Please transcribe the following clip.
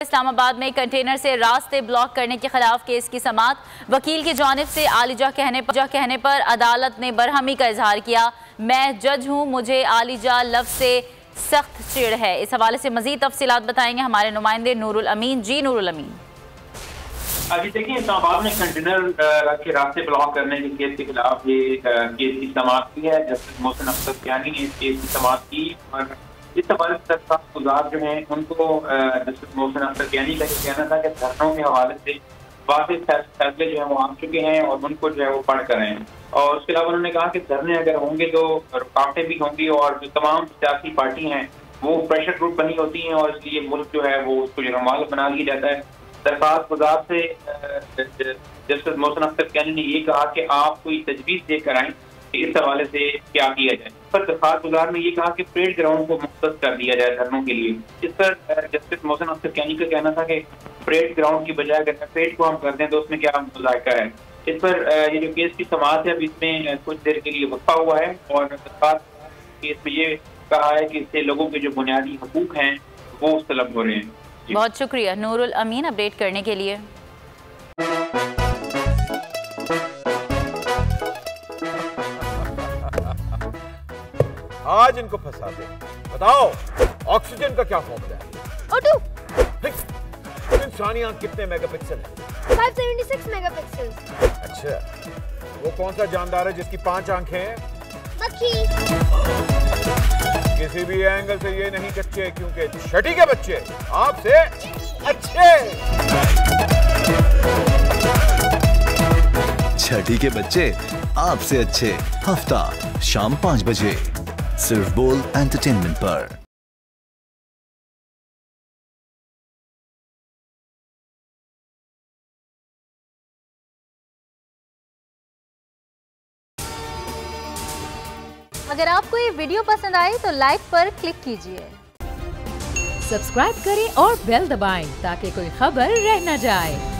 इस्लामाबाद में कंटेनर से रास्ते ब्लॉक करने के खिलाफ केस की समाअत। वकील की जानिब से आलिजा कहने पर अदालत ने बरहमी का इजहार किया। मैं जज हूँ, मुझे आलिजा लफ्ज से सख्त चिढ़ है। इस हवाले से मजीद तफसीलात बताएंगे हमारे नुमाइंदे नूरुल अमीन। जी नूरुल अमीन। अभी देखिए, इस्लामाबाद में कंटेनर के रास्ते ब्लॉक करने के केस के खिलाफ ये केस की समाअत की है। जस्टिस मोहसिन अख्तर कियानी ने इस केस की समाअत की और इस हवाले से गुजार जो हैं उनको जस्टिस मोहसिन अख्तर कियानी का कहना था कि धरनों के हवाले से वाक़ई फैसले जो है वो आ चुके हैं और उनको जो है वो पढ़ कर हैं। और उसके अलावा उन्होंने कहा कि धरने अगर होंगे तो रुकावटें भी होंगी और जो तमाम सियासी पार्टी हैं वो प्रेशर ग्रुप बनी होती हैं और इसलिए मुल्क जो है वो उसको जरमाल बना लिया जाता है। दरख्वास्त गुजार से जस्टिस मोहसिन अख्तर कियानी ने ये कहा कि आप कोई तजवीज़ देकर आएँ कि इस हवाले से क्या किया जाए। पर दरख्वास्त गुजार ने ये कहा कि परेड ग्राउंड को मुख्तस कर दिया जाए धरनों के लिए। इस पर जस्टिस मोहसिन अख्तर कियानी का कहना था कि परेड ग्राउंड की बजाय अगर परेड को हम करते हैं तो उसमें क्या मुज़ाहिरा है। इस पर ये जो केस की समाअत है अभी इसमें कुछ देर के लिए वक्फा हुआ है और दरख्वास्त केस में ये कहा है कि इससे लोगों के जो बुनियादी हकूक हैं वो तलब हो रहे हैं। बहुत शुक्रिया नूरुल अमीन अपडेट करने के लिए। आज इनको फंसा दे। बताओ ऑक्सीजन का क्या फॉर्मूला है? O2। इंसानी आंख कितने मेगापिक्सल है? 576 मेगापिक्सल। अच्छा, वो कौन सा जानदार है जिसकी 5 आंखें हैं? मक्खी। किसी भी एंगल से ये नहीं कच्चे, क्योंकि छठी के बच्चे आपसे अच्छे। छठी के बच्चे आपसे अच्छे। हफ्ता शाम 5 बजे सिर्फ बोल एंटरटेनमेंट पर। अगर आपको ये वीडियो पसंद आए तो लाइक पर क्लिक कीजिए, सब्सक्राइब करें और बेल दबाएं ताकि कोई खबर रह न जाए।